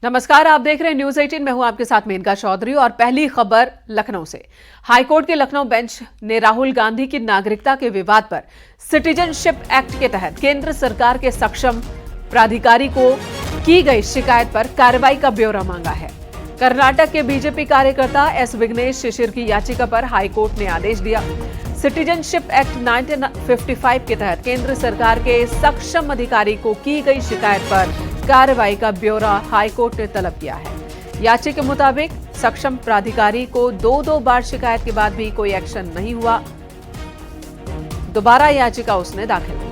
नमस्कार, आप देख रहे हैं न्यूज 18। मैं हूं आपके साथ मेनका चौधरी और पहली खबर लखनऊ से। हाईकोर्ट के लखनऊ बेंच ने राहुल गांधी की नागरिकता के विवाद पर सिटीजनशिप एक्ट के तहत केंद्र सरकार के सक्षम प्राधिकारी को की गई शिकायत पर कार्रवाई का ब्यौरा मांगा है। कर्नाटक के बीजेपी कार्यकर्ता एस विघ्नेश शिशिर की याचिका पर हाईकोर्ट ने आदेश दिया। सिटीजनशिप एक्ट 1955 के तहत केंद्र सरकार के सक्षम अधिकारी को की गई शिकायत पर कार्रवाई का ब्यौरा हाईकोर्ट ने तलब किया है। याचिका के मुताबिक सक्षम प्राधिकारी को दो बार शिकायत के बाद भी कोई एक्शन नहीं हुआ। दोबारा याचिका उसने दाखिल की।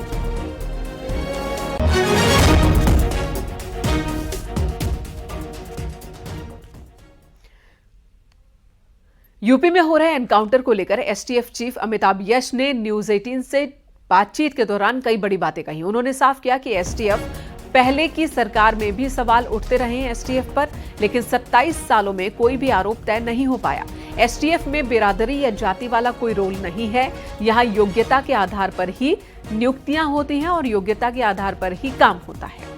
यूपी में हो रहे एनकाउंटर को लेकर एसटीएफ चीफ अमिताभ यश ने न्यूज 18 से बातचीत के दौरान कई बड़ी बातें कही। उन्होंने साफ किया कि एसटीएफ पहले की सरकार में भी सवाल उठते रहे हैं एसटीएफ पर, लेकिन 27 सालों में कोई भी आरोप तय नहीं हो पाया। एसटीएफ में बिरादरी या जाति वाला कोई रोल नहीं है। यहां योग्यता के आधार पर ही नियुक्तियां होती हैं और योग्यता के आधार पर ही काम होता है।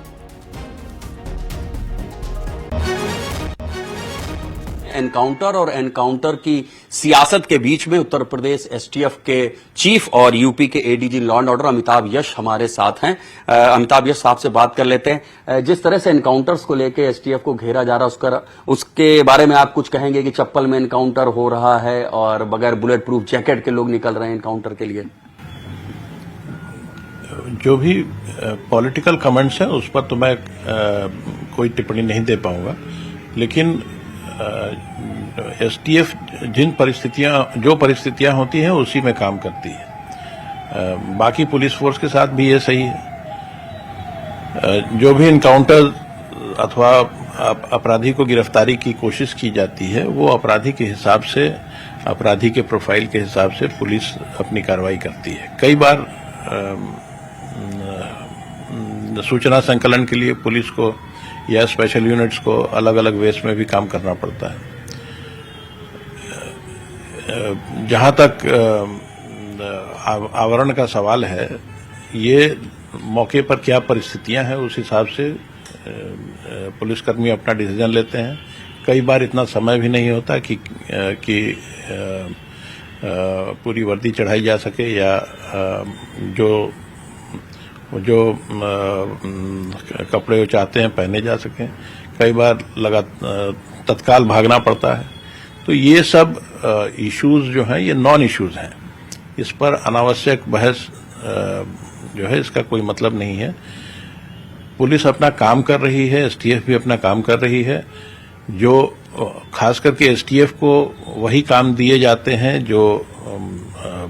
एनकाउंटर और एनकाउंटर की सियासत के बीच में उत्तर प्रदेश एसटीएफ के चीफ और यूपी के ADG law and order Amitabh Yash हमारे साथ हैं। अमिताभ यश साहब से बात कर लेते हैं। जिस तरह से एनकाउंटर्स को लेकर एसटीएफ को घेरा जा रहा है उसके बारे में आप कुछ कहेंगे कि चप्पल में एनकाउंटर हो रहा है और बगैर बुलेट प्रूफ जैकेट के लोग निकल रहे हैं एनकाउंटर के लिए? जो भी पॉलिटिकल कमेंट्स हैं उस पर तो मैं कोई टिप्पणी नहीं दे पाऊंगा, लेकिन एसटीएफ जो परिस्थितियां होती हैं उसी में काम करती है। बाकी पुलिस फोर्स के साथ भी ये सही है। जो भी इनकाउंटर अथवा अपराधी को गिरफ्तारी की कोशिश की जाती है वो अपराधी के हिसाब से, अपराधी के प्रोफाइल के हिसाब से पुलिस अपनी कार्रवाई करती है। कई बार सूचना संकलन के लिए पुलिस को या स्पेशल यूनिट्स को अलग अलग वेस में भी काम करना पड़ता है। जहां तक आवरण का सवाल है, ये मौके पर क्या परिस्थितियां हैं उस हिसाब से पुलिसकर्मी अपना डिसीजन लेते हैं। कई बार इतना समय भी नहीं होता कि पूरी वर्दी चढ़ाई जा सके या जो कपड़े वो चाहते हैं पहने जा सकें। कई बार तत्काल भागना पड़ता है। तो ये सब इश्यूज जो हैं ये नॉन इश्यूज हैं। इस पर अनावश्यक बहस जो है इसका कोई मतलब नहीं है। पुलिस अपना काम कर रही है, एसटीएफ भी अपना काम कर रही है। जो खास करके एसटीएफ को वही काम दिए जाते हैं जो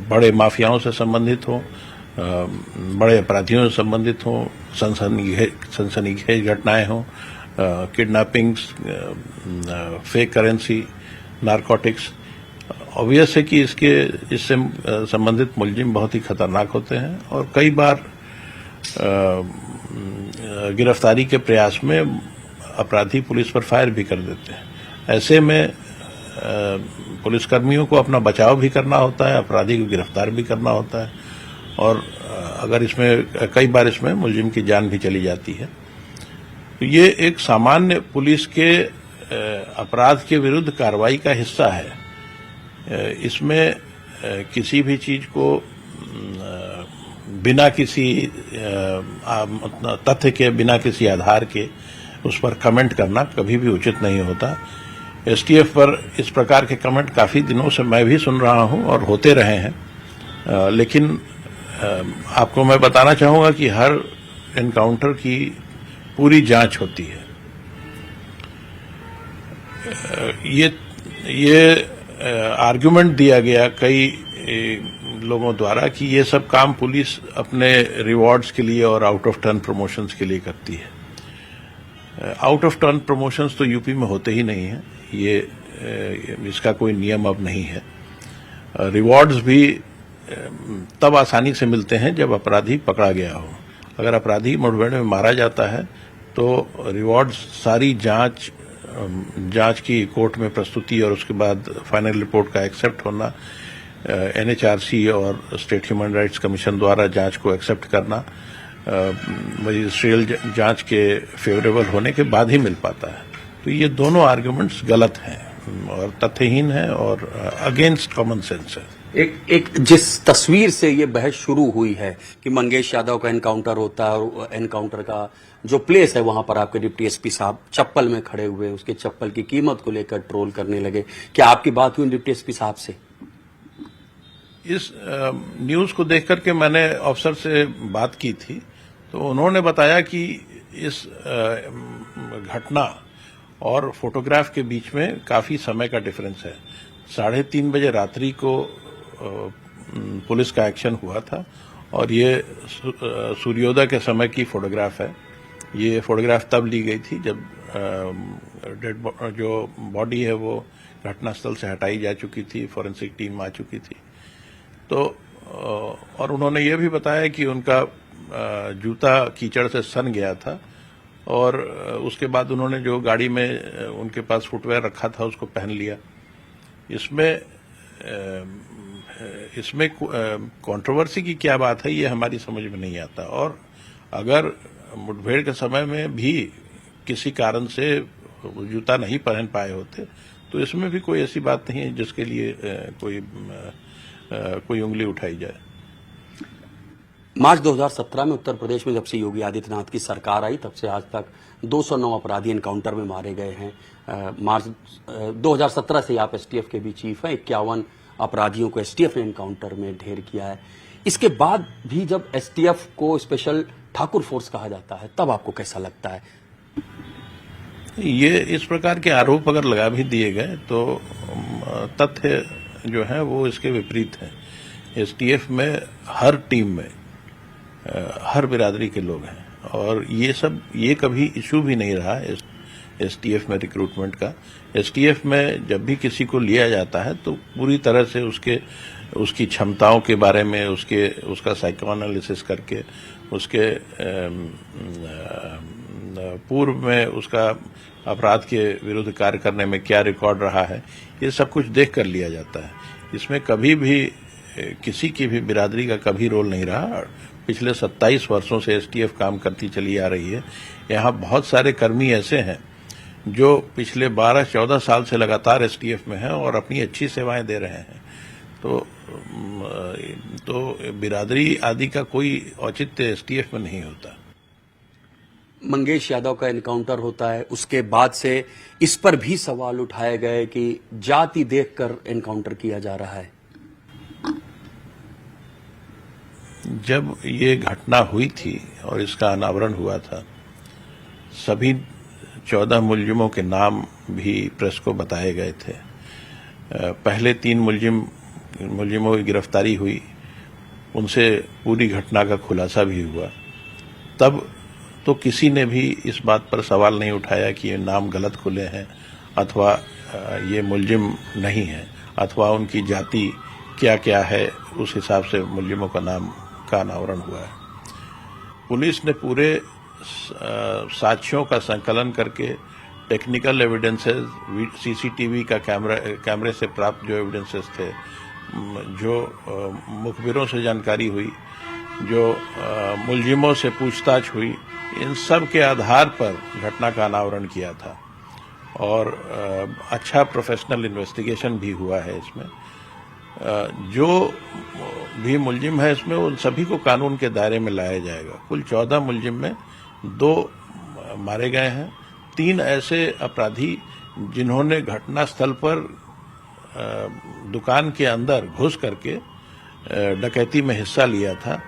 बड़े माफियाओं से संबंधित हो, बड़े अपराधियों से संबंधित हो, सनसनीखेज घटनाएं हो, kidnappings, fake currency, narcotics. Obvious है कि इससे संबंधित मुलजिम बहुत ही खतरनाक होते हैं और कई बार गिरफ्तारी के प्रयास में अपराधी पुलिस पर फायर भी कर देते हैं। ऐसे में पुलिसकर्मियों को अपना बचाव भी करना होता है, अपराधी को गिरफ्तार भी करना होता है और अगर इसमें कई बार इसमें मुलजिम की जान भी चली जाती है। तो ये एक सामान्य पुलिस के अपराध के विरुद्ध कार्रवाई का हिस्सा है। इसमें किसी भी चीज को बिना किसी तथ्य के, बिना किसी आधार के उस पर कमेंट करना कभी भी उचित नहीं होता। एसटीएफ पर इस प्रकार के कमेंट काफी दिनों से मैं भी सुन रहा हूं और होते रहे हैं। लेकिन आपको मैं बताना चाहूंगा कि हर एनकाउंटर की पूरी जांच होती है। ये आर्गुमेंट दिया गया कई लोगों द्वारा कि ये सब काम पुलिस अपने रिवॉर्ड्स के लिए और आउट ऑफ टर्न प्रमोशंस के लिए करती है। आउट ऑफ टर्न प्रमोशंस तो यूपी में होते ही नहीं है। इसका कोई नियम अब नहीं है। रिवॉर्ड्स भी तब आसानी से मिलते हैं जब अपराधी पकड़ा गया हो। अगर अपराधी मुठभेड़ में मारा जाता है तो रिवॉर्ड्स सारी जांच की कोर्ट में प्रस्तुति और उसके बाद फाइनल रिपोर्ट का एक्सेप्ट होना, एनएचआरसी और स्टेट ह्यूमन राइट्स कमीशन द्वारा जांच को एक्सेप्ट करना, मजिस्ट्रियल जांच के फेवरेबल होने के बाद ही मिल पाता है। तो ये दोनों आर्ग्यूमेंट्स गलत हैं और तथ्यहीन हैं और अगेंस्ट कॉमन सेंस है। एक जिस तस्वीर से ये बहस शुरू हुई है कि मंगेश यादव का एनकाउंटर होता है और एनकाउंटर का जो प्लेस है वहां पर आपके डिप्टी एसपी साहब चप्पल में खड़े हुए, उसके चप्पल की कीमत को लेकर ट्रोल करने लगे, क्या आपकी बात हुई डिप्टी एसपी साहब से? इस न्यूज को देख करके मैंने अफसर से बात की थी, तो उन्होंने बताया कि इस घटना और फोटोग्राफ के बीच में काफी समय का डिफरेंस है। 3:30 बजे रात्रि को पुलिस का एक्शन हुआ था और ये सूर्योदय के समय की फोटोग्राफ है। ये फोटोग्राफ तब ली गई थी जब जो बॉडी है वो घटनास्थल से हटाई जा चुकी थी, फॉरेंसिक टीम आ चुकी थी। तो और उन्होंने ये भी बताया कि उनका जूता कीचड़ से सन गया था और उसके बाद उन्होंने जो गाड़ी में उनके पास फुटवेयर रखा था उसको पहन लिया। इसमें कंट्रोवर्सी की क्या बात है, ये हमारी समझ में नहीं आता। और अगर मुठभेड़ के समय में भी किसी कारण से जूता नहीं पहन पाए होते तो इसमें भी कोई ऐसी बात नहीं है जिसके लिए कोई उंगली उठाई जाए। मार्च 2017 में उत्तर प्रदेश में जब से योगी आदित्यनाथ की सरकार आई तब से आज तक 209 अपराधी एनकाउंटर में मारे गए हैं। मार्च 2017 से आप एसटीएफ के भी चीफ हैं, 51 अपराधियों को एसटीएफ ने एनकाउंटर में ढेर किया है। इसके बाद भी जब एसटीएफ को स्पेशल ठाकुर फोर्स कहा जाता है तब आपको कैसा लगता है? ये इस प्रकार के आरोप अगर लगा भी दिए गए तो तथ्य जो है वो इसके विपरीत है। एसटीएफ में हर टीम में हर बिरादरी के लोग हैं और ये कभी इशू भी नहीं रहा एसटीएफ में रिक्रूटमेंट का। एसटीएफ में जब भी किसी को लिया जाता है तो पूरी तरह से उसकी क्षमताओं के बारे में उसका साइको एनालिसिस करके उसके पूर्व में उसका अपराध के विरुद्ध कार्य करने में क्या रिकॉर्ड रहा है, ये सब कुछ देख कर लिया जाता है। इसमें कभी भी किसी की भी बिरादरी का कभी रोल नहीं रहा। पिछले 27 वर्षों से एसटीएफ काम करती चली आ रही है। यहाँ बहुत सारे कर्मी ऐसे हैं जो पिछले 12-14 साल से लगातार एसटीएफ में हैं और अपनी अच्छी सेवाएं दे रहे हैं। तो बिरादरी आदि का कोई औचित्य एसटीएफ में नहीं होता। मंगेश यादव का एनकाउंटर होता है, उसके बाद से इस पर भी सवाल उठाए गए कि जाति देखकर एनकाउंटर किया जा रहा है। जब ये घटना हुई थी और इसका अनावरण हुआ था, सभी 14 मुलजिमों के नाम भी प्रेस को बताए गए थे। पहले 3 मुलजिमों की गिरफ्तारी हुई, उनसे पूरी घटना का खुलासा भी हुआ। तब तो किसी ने भी इस बात पर सवाल नहीं उठाया कि ये नाम गलत खुले हैं अथवा ये मुलजिम नहीं है अथवा उनकी जाति क्या क्या है, उस हिसाब से मुलजिमों का नाम का अनावरण हुआ है। पुलिस ने पूरे साक्ष्यों का संकलन करके टेक्निकल एविडेंसेस, सीसीटीवी का कैमरे से प्राप्त जो एविडेंसेस थे, जो मुखबिरों से जानकारी हुई, जो मुलजिमों से पूछताछ हुई, इन सब के आधार पर घटना का अनावरण किया था और अच्छा प्रोफेशनल इन्वेस्टिगेशन भी हुआ है इसमें। जो भी मुलजिम है इसमें उन सभी को कानून के दायरे में लाया जाएगा। कुल 14 मुलजिम में 2 मारे गए हैं। 3 ऐसे अपराधी जिन्होंने घटनास्थल पर दुकान के अंदर घुस करके डकैती में हिस्सा लिया था,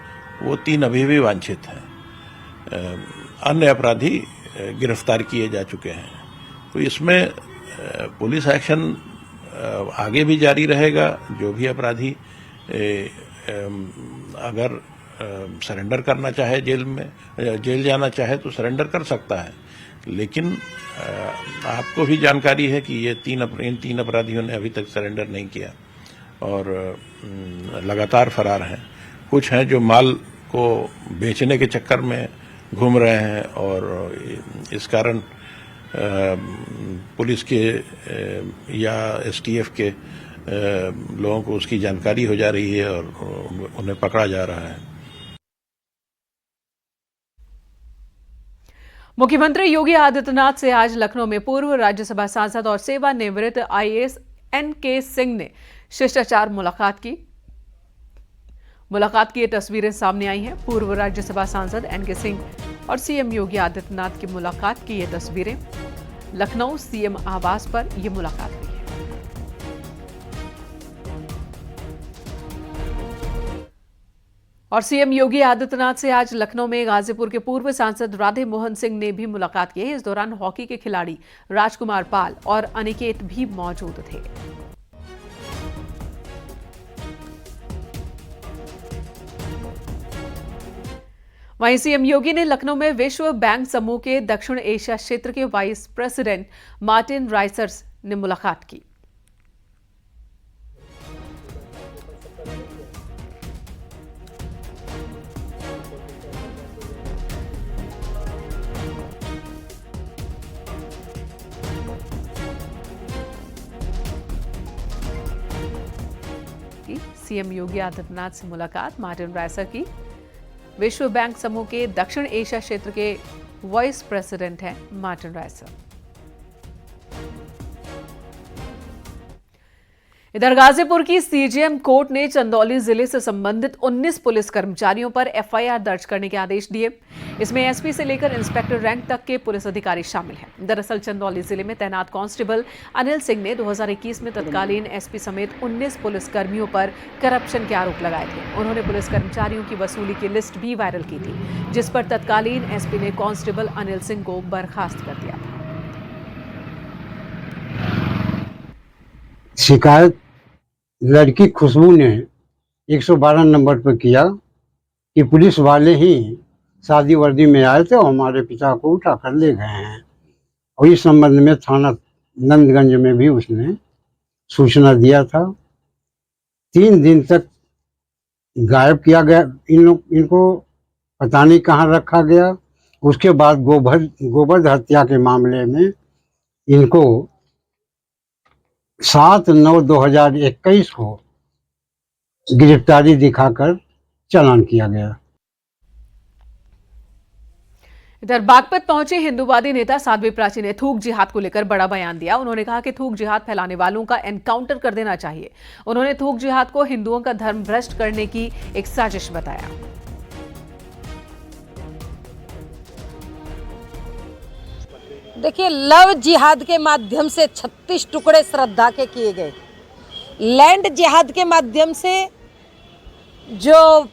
वो 3 अभी भी वांछित हैं। अन्य अपराधी गिरफ्तार किए जा चुके हैं। तो इसमें पुलिस एक्शन आगे भी जारी रहेगा। जो भी अपराधी अगर सरेंडर करना चाहे, जेल जाना चाहे तो सरेंडर कर सकता है। लेकिन आपको भी जानकारी है कि इन 3 अपराधियों ने अभी तक सरेंडर नहीं किया और लगातार फरार हैं। कुछ हैं जो माल को बेचने के चक्कर में घूम रहे हैं और इस कारण पुलिस के या एसटीएफ के लोगों को उसकी जानकारी हो जा रही है और उन्हें पकड़ा जा रहा है। मुख्यमंत्री योगी आदित्यनाथ से आज लखनऊ में पूर्व राज्यसभा सांसद और सेवानिवृत्त आईएएस एनके सिंह ने शिष्टाचार मुलाकात की ये तस्वीरें सामने आई हैं। पूर्व राज्यसभा सांसद एनके सिंह और सीएम योगी आदित्यनाथ की मुलाकात की ये तस्वीरें। लखनऊ सीएम आवास पर यह मुलाकात हुई है। और सीएम योगी आदित्यनाथ से आज लखनऊ में गाजीपुर के पूर्व सांसद राधे मोहन सिंह ने भी मुलाकात की है। इस दौरान हॉकी के खिलाड़ी राजकुमार पाल और अनिकेत भी मौजूद थे। वहीं सीएम योगी ने लखनऊ में विश्व बैंक समूह के दक्षिण एशिया क्षेत्र के वाइस प्रेसिडेंट मार्टिन राइसर्स ने मुलाकात की। सीएम योगी आदित्यनाथ से मुलाकात मार्टिन राइसर की। विश्व बैंक समूह के दक्षिण एशिया क्षेत्र के वाइस प्रेसिडेंट हैं मार्टिन राइसर। इधर गाजीपुर की सीजेएम कोर्ट ने चंदौली जिले से संबंधित 19 पुलिस कर्मचारियों पर एफआईआर दर्ज करने के आदेश दिए। इसमें एसपी से लेकर इंस्पेक्टर रैंक तक के पुलिस अधिकारी शामिल हैं। दरअसल चंदौली जिले में तैनात कांस्टेबल अनिल सिंह ने 2021 में तत्कालीन एसपी समेत 19 पुलिस कर्मियों पर करप्शन के आरोप लगाए थे। उन्होंने पुलिस कर्मचारियों की वसूली की लिस्ट भी वायरल की थी, जिस पर तत्कालीन एसपी ने कांस्टेबल अनिल सिंह को बर्खास्त कर दिया था। शिकायत लड़की खुशबू ने 112 नंबर पर किया कि पुलिस वाले ही शादी वर्दी में आए थे और हमारे पिता को उठा कर ले गए हैं। और इस संबंध में थाना नंदगंज में भी उसने सूचना दिया था। 3 दिन तक गायब किया गया, इनको पता नहीं कहाँ रखा गया। उसके बाद गोबर हत्या के मामले में इनको 7/9/2021 को गिरफ्तारी दिखाकर चालान किया गया। इधर बागपत पहुंचे हिंदूवादी नेता साध्वी प्राची ने थूक जिहाद को लेकर बड़ा बयान दिया। उन्होंने कहा कि थूक जिहाद फैलाने वालों का एनकाउंटर कर देना चाहिए। उन्होंने थूक जिहाद को हिंदुओं का धर्म भ्रष्ट करने की एक साजिश बताया। देखिए, लव जिहाद के माध्यम से 36 टुकड़े श्रद्धा के किए गए। लैंड जिहाद के माध्यम से जो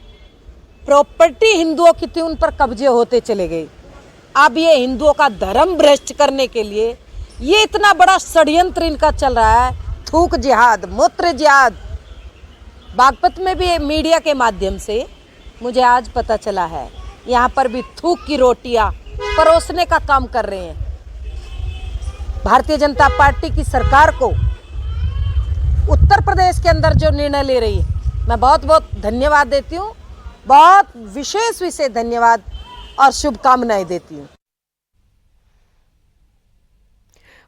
प्रॉपर्टी हिंदुओं की थी उन पर कब्जे होते चले गए। अब ये हिंदुओं का धर्म भ्रष्ट करने के लिए ये इतना बड़ा षड्यंत्र इनका चल रहा है। थूक जिहाद, मूत्र जिहाद। बागपत में भी मीडिया के माध्यम से मुझे आज पता चला है, यहाँ पर भी थूक की रोटियां परोसने का काम कर रहे हैं। भारतीय जनता पार्टी की सरकार को उत्तर प्रदेश के अंदर जो निर्णय ले रही है, मैं बहुत बहुत धन्यवाद देती हूँ। बहुत विशेष धन्यवाद और शुभकामनाएं देती हूँ।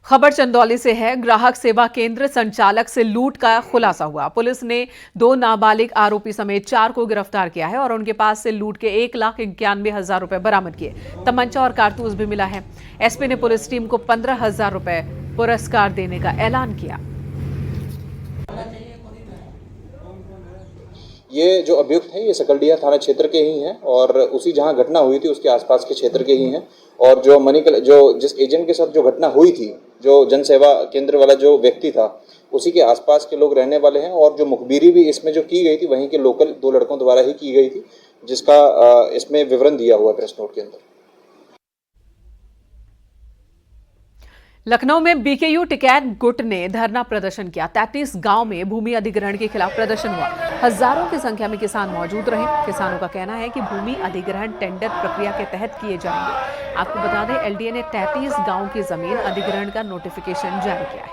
खबर चंदौली से है। ग्राहक सेवा केंद्र संचालक से लूट का खुलासा हुआ। पुलिस ने 2 नाबालिग आरोपी समेत 4 को गिरफ्तार किया है और उनके पास से लूट के 1,91,000 रुपए बरामद किए। तमंचा और कारतूस भी मिला है। एसपी ने पुलिस टीम को 15,000 रुपए पुरस्कार देने का ऐलान किया। ये जो अभियुक्त हैं ये सकलडिया थाना क्षेत्र के ही हैं और उसी जहां घटना हुई थी उसके आसपास के क्षेत्र के ही हैं। और जो जिस एजेंट के साथ जो घटना हुई थी, जो जनसेवा केंद्र वाला जो व्यक्ति था, उसी के आसपास के लोग रहने वाले हैं। और जो मुखबिरी भी इसमें जो की गई थी वहीं के लोकल 2 लड़कों द्वारा ही की गई थी, जिसका इसमें विवरण दिया हुआ प्रेस नोट के अंदर। लखनऊ में बीकेयू टिकैत गुट ने धरना प्रदर्शन किया। 33 गांव में भूमि अधिग्रहण के खिलाफ प्रदर्शन हुआ। हजारों की संख्या में किसान मौजूद रहे। किसानों का कहना है कि भूमि अधिग्रहण टेंडर प्रक्रिया के तहत किए जाएंगे। आपको बता दें, एलडीए ने 33 गांव की जमीन अधिग्रहण का नोटिफिकेशन जारी किया है।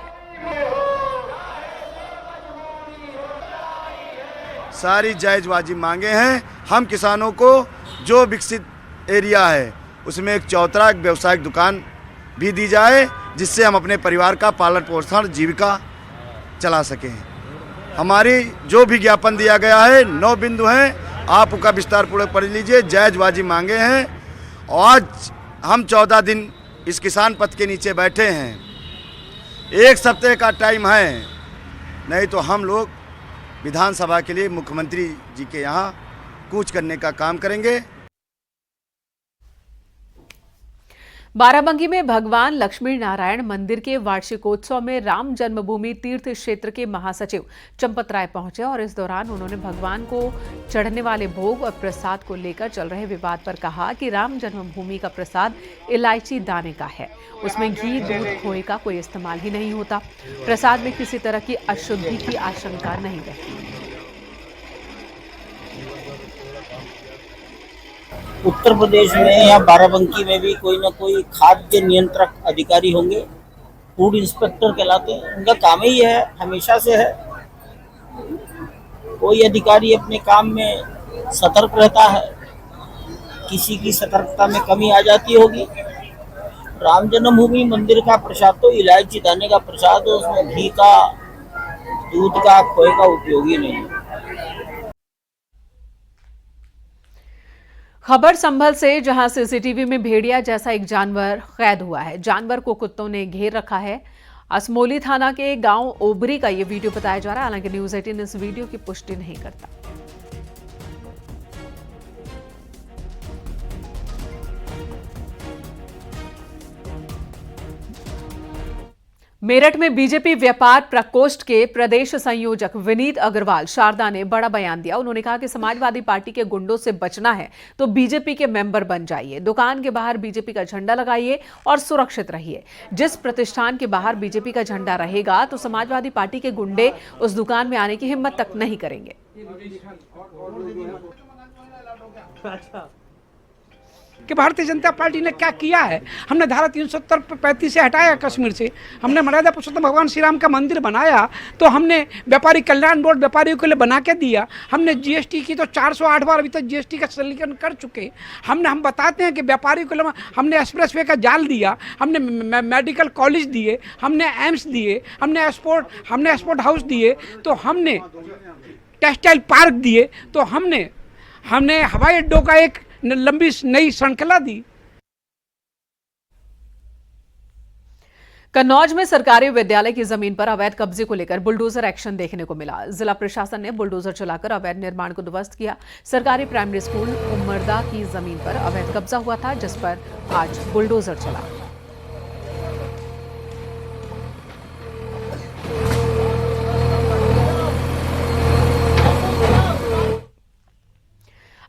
सारी जायजबाजी मांगे हैं। हम किसानों को जो विकसित एरिया है उसमें एक चौतरा, एक व्यवसायिक दुकान भी दी जाए, जिससे हम अपने परिवार का पालन पोषण, जीविका चला सकें। हमारी जो भी ज्ञापन दिया गया है 9 बिंदु हैं, आप उसका विस्तार पूर्वक पढ़ लीजिए। जायजबाजी मांगे हैं। आज हम 14 दिन इस किसान पथ के नीचे बैठे हैं, 1 सप्ताह का टाइम है, नहीं तो हम लोग विधानसभा के लिए मुख्यमंत्री जी के यहाँ कूच करने का काम करेंगे। बाराबंकी में भगवान लक्ष्मी नारायण मंदिर के वार्षिकोत्सव में राम जन्मभूमि तीर्थ क्षेत्र के महासचिव चंपत राय पहुंचे और इस दौरान उन्होंने भगवान को चढ़ने वाले भोग और प्रसाद को लेकर चल रहे विवाद पर कहा कि राम जन्मभूमि का प्रसाद इलायची दाने का है, उसमें घी, दूध, खोए का कोई इस्तेमाल ही नहीं होता। प्रसाद में किसी तरह की अशुद्धि की आशंका नहीं रहती। उत्तर प्रदेश में या बाराबंकी में भी कोई ना कोई खाद्य नियंत्रक अधिकारी होंगे, फूड इंस्पेक्टर कहलाते हैं। उनका काम ही है, हमेशा से है। कोई अधिकारी अपने काम में सतर्क रहता है, किसी की सतर्कता में कमी आ जाती होगी। राम जन्मभूमि मंदिर का प्रसाद तो इलायची दाने का प्रसाद है, उसमें घी का, दूध का, खोए का उपयोग ही नहीं है। खबर संभल से, जहां सीसीटीवी में भेड़िया जैसा एक जानवर कैद हुआ है। जानवर को कुत्तों ने घेर रखा है। असमोली थाना के गांव ओबरी का ये वीडियो बताया जा रहा है। हालांकि न्यूज़ 18 इस वीडियो की पुष्टि नहीं करता। मेरठ में बीजेपी व्यापार प्रकोष्ठ के प्रदेश संयोजक विनीत अग्रवाल शारदा ने बड़ा बयान दिया। उन्होंने कहा कि समाजवादी पार्टी के गुंडों से बचना है तो बीजेपी के मेंबर बन जाइए, दुकान के बाहर बीजेपी का झंडा लगाइए और सुरक्षित रहिए। जिस प्रतिष्ठान के बाहर बीजेपी का झंडा रहेगा तो समाजवादी पार्टी के गुंडे उस दुकान में आने की हिम्मत तक नहीं करेंगे। कि भारतीय जनता पार्टी ने क्या किया है। हमने धारा 370-35 से हटाया कश्मीर से, हमने मर्यादा पुरुषोत्तम भगवान श्री राम का मंदिर बनाया, तो हमने व्यापारी कल्याण बोर्ड व्यापारियों के लिए बना के दिया। हमने जीएसटी की तो 408 बार अभी तक जीएसटी का सरलीकरण कर चुके। हम बताते हैं कि व्यापारियों के लिए हमने एक्सप्रेसवे का जाल दिया, हमने मेडिकल कॉलेज दिए, हमने एम्स दिए, हमने एक्सपोर्ट हाउस दिए, तो हमने टेक्सटाइल पार्क दिए, तो हमने हवाई अड्डों का एक लंबी नई श्रृंखला दी। कन्नौज में सरकारी विद्यालय की जमीन पर अवैध कब्जे को लेकर बुलडोजर एक्शन देखने को मिला। जिला प्रशासन ने बुलडोजर चलाकर अवैध निर्माण को ध्वस्त किया। सरकारी प्राइमरी स्कूल उमरदा की जमीन पर अवैध कब्जा हुआ था, जिस पर आज बुलडोजर चला।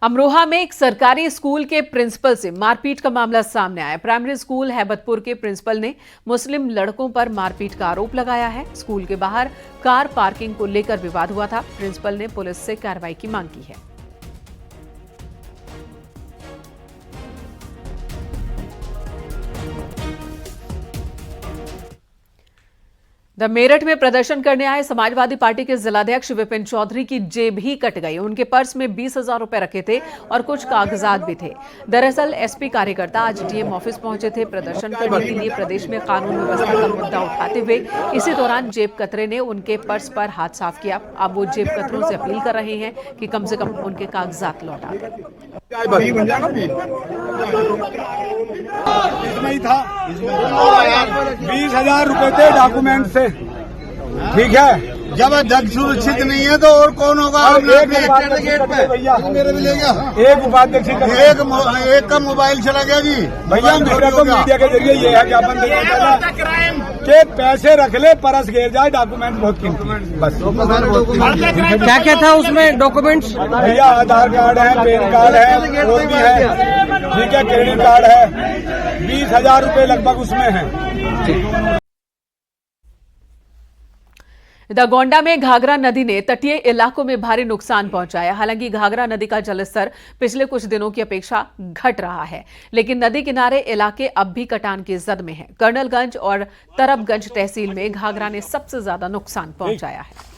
अमरोहा में एक सरकारी स्कूल के प्रिंसिपल से मारपीट का मामला सामने आया। प्राइमरी स्कूल हैबतपुर के प्रिंसिपल ने मुस्लिम लड़कों पर मारपीट का आरोप लगाया है। स्कूल के बाहर कार पार्किंग को लेकर विवाद हुआ था। प्रिंसिपल ने पुलिस से कार्रवाई की मांग की है। मेरठ में प्रदर्शन करने आए समाजवादी पार्टी के जिलाध्यक्ष विपिन चौधरी की जेब ही कट गई। उनके पर्स में 20,000 रुपए रखे थे और कुछ कागजात भी थे। दरअसल एसपी कार्यकर्ता आज डीएम ऑफिस पहुंचे थे प्रदर्शन करने के लिए प्रदेश में कानून व्यवस्था का मुद्दा उठाते हुए। इसी दौरान जेब कतरे ने उनके पर्स पर हाथ साफ किया। अब वो जेब कतरों से अपील कर रहे हैं कि कम से कम उनके कागजात लौटा दें। नहीं था 20,000 रुपए थे डॉक्यूमेंट से, ठीक है। जब अध्यक्ष सुरक्षित नहीं है तो और कौन होगा? गेट पे भैया मेरे मिलेगा। एक उपाध्यक्ष एक का मोबाइल चला गया जी भैया। मेरा तो मीडिया के जरिए ये है ज्ञापन के पैसे रख ले, परस गिर जाए, डॉक्यूमेंट बहुत कीमती। बस क्या क्या था उसमें डॉक्यूमेंट्स? भैया आधार कार्ड है, पैन कार्ड है, और भी है, ठीक है, क्रेडिट कार्ड है। 20,000 रुपए लगभग उसमें है। इधर गोंडा में घाघरा नदी ने तटीय इलाकों में भारी नुकसान पहुंचाया। हालांकि घाघरा नदी का जलस्तर पिछले कुछ दिनों की अपेक्षा घट रहा है, लेकिन नदी किनारे इलाके अब भी कटान की जद में हैं। कर्नलगंज और तरबगंज तहसील में घाघरा ने सबसे ज्यादा नुकसान पहुंचाया है।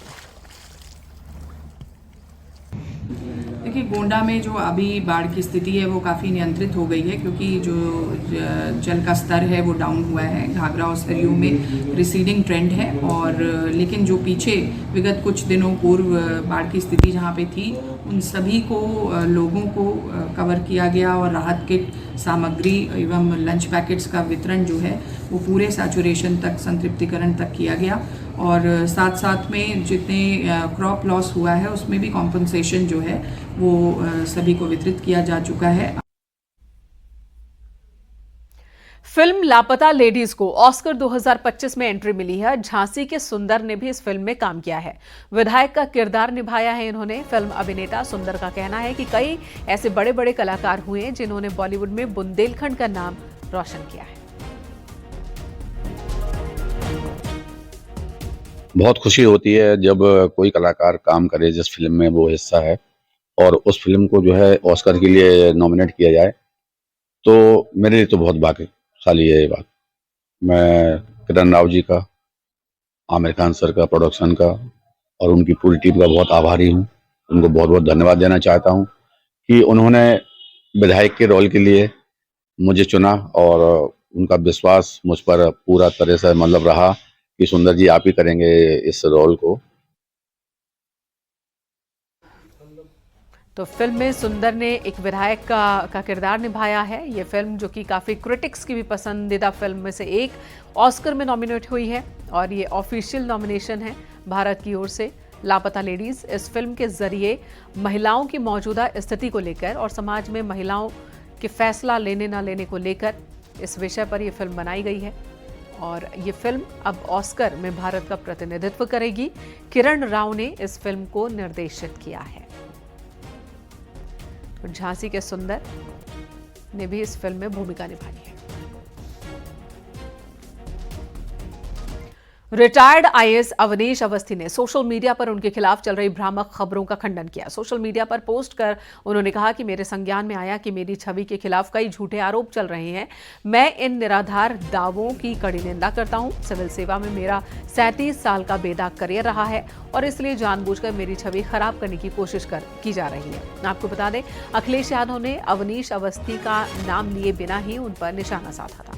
देखिए, गोंडा में जो अभी बाढ़ की स्थिति है वो काफ़ी नियंत्रित हो गई है, क्योंकि जो जल का स्तर है वो डाउन हुआ है। घाघरा और सरयू में रिसीडिंग ट्रेंड है, और लेकिन जो पीछे विगत कुछ दिनों पूर्व बाढ़ की स्थिति जहाँ पे थी उन सभी को लोगों को कवर किया गया और राहत किट सामग्री एवं लंच पैकेट्स का वितरण जो है वो पूरे सैचुरेशन तक, संतृप्तिकरण तक किया गया। और साथ साथ में जितने क्रॉप लॉस हुआ है उसमें भी कॉम्पनसेशन जो है वो सभी को वितरित किया जा चुका है। फिल्म लापता लेडीज को ऑस्कर 2025 में एंट्री मिली है। झांसी के सुंदर ने भी इस फिल्म में काम किया है। विधायक का किरदार निभाया है इन्होंने। फिल्म अभिनेता सुंदर का कहना है कि कई ऐसे बड़े बड़े कलाकार हुए हैं जिन्होंने बॉलीवुड में बुंदेलखंड का नाम रोशन किया है। बहुत खुशी होती है जब कोई कलाकार काम करे जिस फिल्म में वो हिस्सा है और उस फिल्म को जो है ऑस्कर के लिए नॉमिनेट किया जाए, तो मेरे लिए तो बहुत भाग्यशाली है ये बात। मैं किरण राव जी का, आमिर खान सर का, प्रोडक्शन का और उनकी पूरी टीम का बहुत आभारी हूँ। उनको बहुत बहुत धन्यवाद देना चाहता हूँ कि उन्होंने विधायक के रोल के लिए मुझे चुना और उनका विश्वास मुझ पर पूरा तरह से मतलब रहा कि सुंदर जी आप ही करेंगे इस रोल को। तो फिल्म में सुंदर ने एक विधायक का किरदार निभाया है। ये फिल्म जो कि काफ़ी क्रिटिक्स की भी पसंदीदा फिल्म में से एक ऑस्कर में नॉमिनेट हुई है और ये ऑफिशियल नॉमिनेशन है भारत की ओर से। लापता लेडीज इस फिल्म के जरिए महिलाओं की मौजूदा स्थिति को लेकर और समाज में महिलाओं के फैसला लेने ना लेने को लेकर इस विषय पर यह फिल्म बनाई गई है और ये फिल्म अब ऑस्कर में भारत का प्रतिनिधित्व करेगी। किरण राव ने इस फिल्म को निर्देशित किया है। झांसी के सुंदर ने भी इस फिल्म में भूमिका निभाई है। रिटायर्ड आईएएस अवनीश अवस्थी ने सोशल मीडिया पर उनके खिलाफ चल रही भ्रामक खबरों का खंडन किया। सोशल मीडिया पर पोस्ट कर उन्होंने कहा कि मेरे संज्ञान में आया कि मेरी छवि के खिलाफ कई झूठे आरोप चल रहे हैं। मैं इन निराधार दावों की कड़ी निंदा करता हूं। सिविल सेवा में मेरा 37 साल का बेदाग करियर रहा है और इसलिए जानबूझकर मेरी छवि खराब करने की कोशिश की जा रही है। आपको बता दें, अखिलेश यादव ने अवनीश अवस्थी का नाम लिए बिना ही उन पर निशाना साधा था।